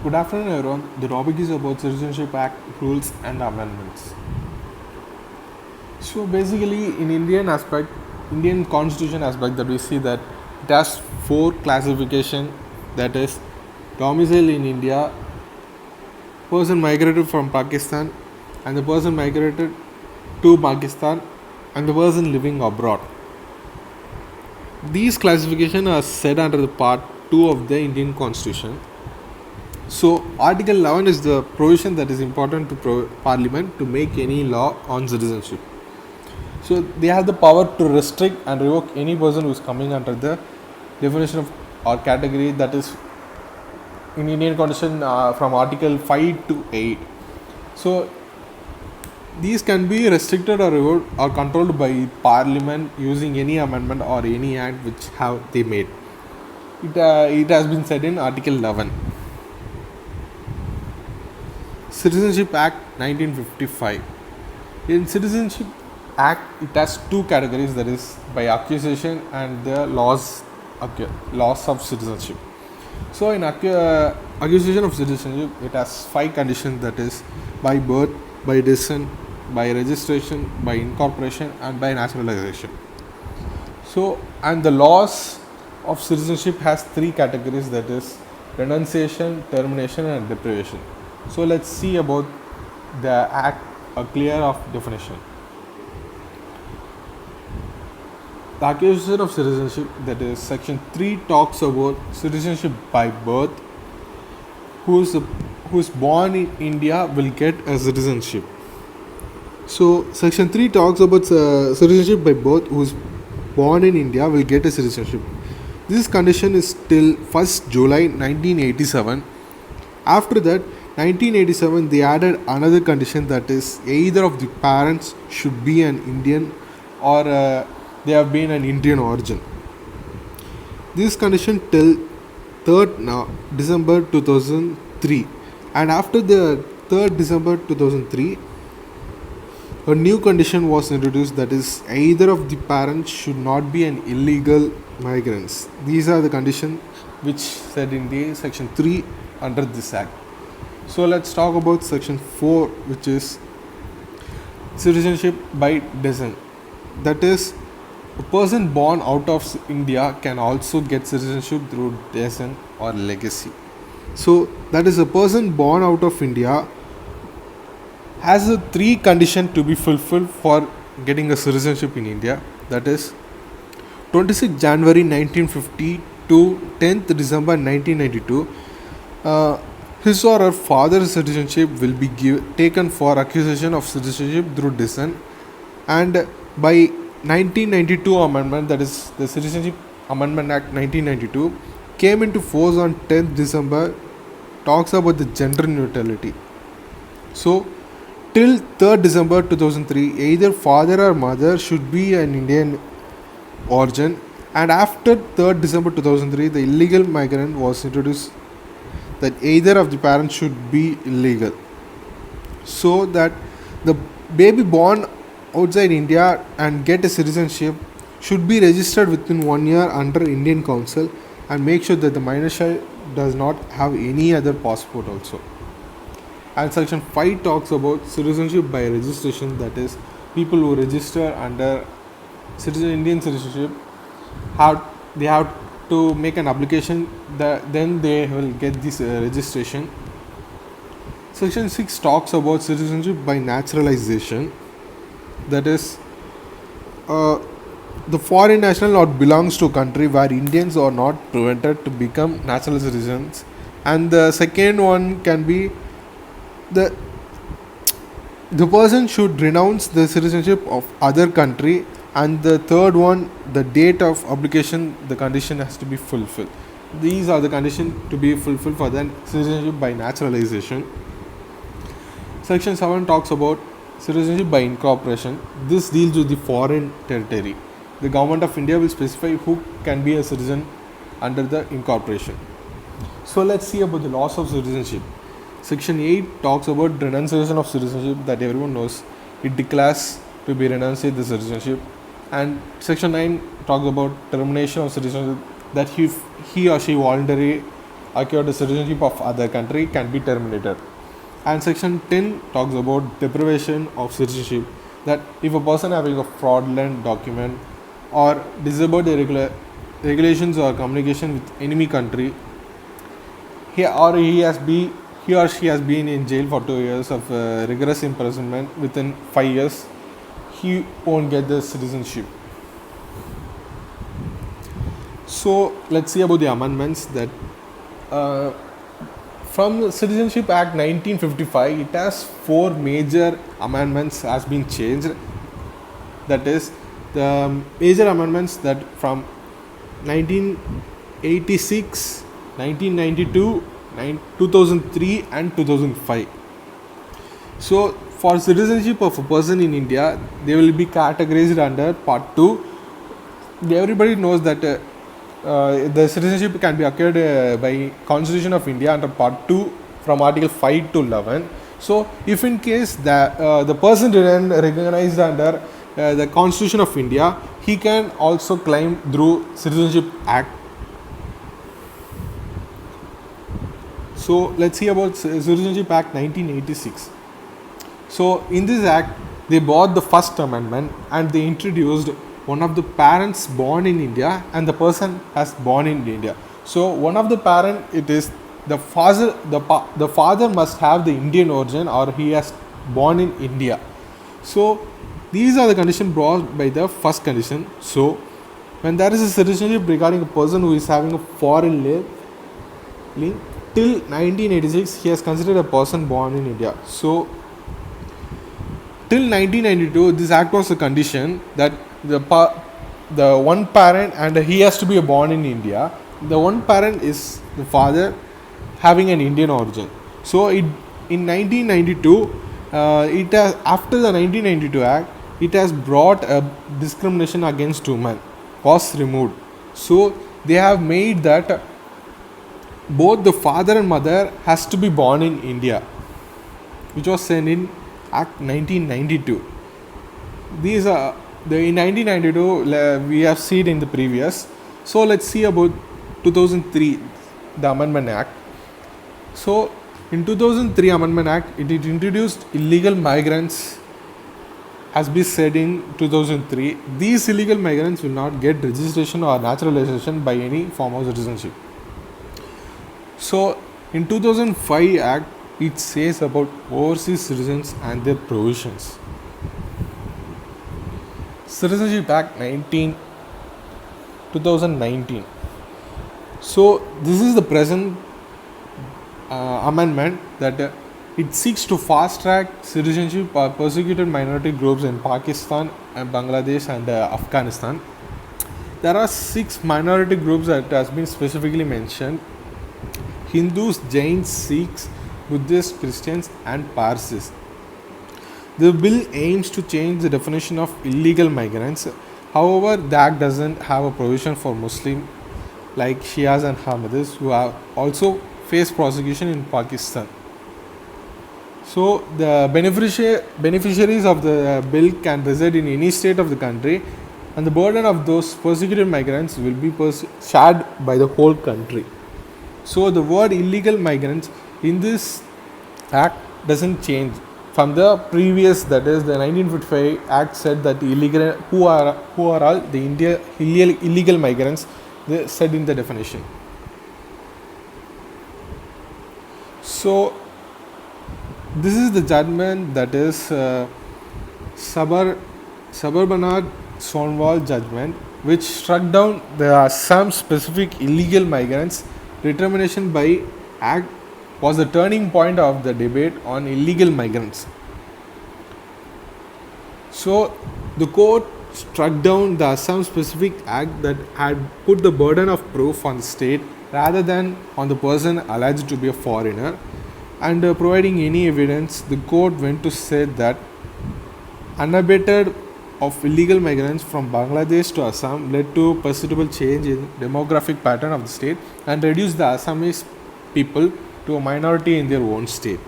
Good afternoon, everyone. The topic is about Citizenship Act rules and amendments. So basically, in Indian Constitution aspect, that we see that it has four classification. That is, domicile in India, person migrated from Pakistan, and the person migrated to Pakistan, and the person living abroad. These classifications are set under the Part 2 of the Indian Constitution. So, Article 11 is the provision that is important to Parliament to make any law on citizenship. So, they have the power to restrict and revoke any person who is coming under the definition of or category that is in Indian Constitution from Article 5 to 8. So, these can be restricted or revoked or controlled by Parliament using any amendment or any act which have they made. It has been said in Article 11. Citizenship Act 1955. In Citizenship Act, it has two categories, that is by accusation and the laws of citizenship. So in accusation of citizenship, it has five conditions, that is by birth, by descent, by registration, by incorporation, and by naturalization. So and the laws of citizenship has three categories, that is renunciation, termination, and deprivation. So let's see about the act, a clear of definition. The accusation of citizenship, that is section 3, talks about citizenship by birth. Who's born in India will get a citizenship. So section 3 talks about citizenship by birth. Who's born in India will get a citizenship. This condition is till 1st July 1987. After that, 1987, they added another condition, that is either of the parents should be an Indian or they have been an Indian origin. This condition till 3rd December 2003, and after the 3rd December 2003, a new condition was introduced, that is either of the parents should not be an illegal migrants. These are the conditions which said in the section 3 under this act. So let's talk about section 4, which is citizenship by descent. That is, a person born out of India can also get citizenship through descent or legacy. So that is, a person born out of India has a three condition to be fulfilled for getting a citizenship in India. That is 26 January 1950 to 10th December 1992. His or her father's citizenship will be taken for accusation of citizenship through descent, and by 1992 amendment, that is the Citizenship Amendment Act 1992, came into force on 10th December, talks about the gender neutrality. So till 3rd December 2003, either father or mother should be an Indian origin, and after 3rd December 2003, the illegal migrant was introduced, that either of the parents should be illegal, so that the baby born outside India and get a citizenship should be registered within 1 year under Indian Council, and make sure that the minor child does not have any other passport also. And section 5 talks about citizenship by registration, that is people who register under Indian citizenship they have to make an application, then they will get this registration. Section 6 talks about citizenship by naturalization, that is the foreign national or belongs to a country where Indians are not prevented to become national citizens. And the second one can be the person should renounce the citizenship of other country, and the third one, the date of application, the condition has to be fulfilled. These are the conditions to be fulfilled for the citizenship by naturalization. Section 7 talks about citizenship by incorporation. This deals with the foreign territory. The government of India will specify who can be a citizen under the incorporation. So let's see about the laws of citizenship. Section 8 talks about renunciation of citizenship, that everyone knows. It declares to be renunciate the citizenship. And section 9 talks about termination of citizenship, that he or she voluntarily acquired the citizenship of other country can be terminated. And section 10 talks about deprivation of citizenship, that if a person having a fraudulent document or disobeyed the regulations or communication with enemy country, he or she has been in jail for 2 years of rigorous imprisonment within 5 years, he won't get the citizenship. So let's see about the amendments that uh, from the Citizenship Act 1955, it has 4 major amendments has been changed. That is the major amendments that from 1986, 1992, 2003 and 2005. So for citizenship of a person in India, they will be categorized under part 2. Everybody knows that the citizenship can be acquired by Constitution of India under part 2 from article 5 to 11. So if in case the person didn't recognized under the Constitution of India, he can also claim through Citizenship Act. So let's see about Citizenship Act 1986. So in this act, they brought the first amendment and they introduced one of the parents born in India and the person has born in India. So one of the parent, it is the father. The father must have the Indian origin or he has born in India. So these are the conditions brought by the first condition. So when there is a citizenship regarding a person who is having a foreign link, till 1986 he has considered a person born in India. So till 1992 this act was a condition that the one parent and he has to be born in India. The one parent is the father having an Indian origin. So in 1992 it has, after the 1992 act, it has brought a discrimination against women was removed. So they have made that both the father and mother has to be born in India, which was sent in Act 1992. These are in 1992 we have seen in the previous. So let's see about 2003, the Amendment Act. So in 2003 Amendment Act, it introduced illegal migrants. As been said in 2003, these illegal migrants will not get registration or naturalization by any form of citizenship. So in 2005 Act, it says about overseas citizens and their provisions. Citizenship Act 2019. So this is the present amendment that it seeks to fast track citizenship for persecuted minority groups in Pakistan and Bangladesh and Afghanistan. There are 6 minority groups that has been specifically mentioned: Hindus, Jains, Sikhs, Buddhists, Christians and Parsis. The bill aims to change the definition of illegal migrants. However, the act doesn't have a provision for Muslims like Shias and Ahmadis who have also faced prosecution in Pakistan. So the beneficiaries of the bill can reside in any state of the country, and the burden of those persecuted migrants will be shared by the whole country. So the word illegal migrants in this act doesn't change from the previous, that is the 1955 act said that illegal who are all the illegal migrants, they said in the definition. So this is the judgment, that is Sabarbanath Sonwal judgment, which struck down some specific illegal migrants. Determination by act was the turning point of the debate on illegal migrants. So the court struck down the Assam specific act that had put the burden of proof on the state rather than on the person alleged to be a foreigner, and providing any evidence. The court went to say that unabated of illegal migrants from Bangladesh to Assam led to perceptible change in demographic pattern of the state and reduced the Assamese people to a minority in their own state.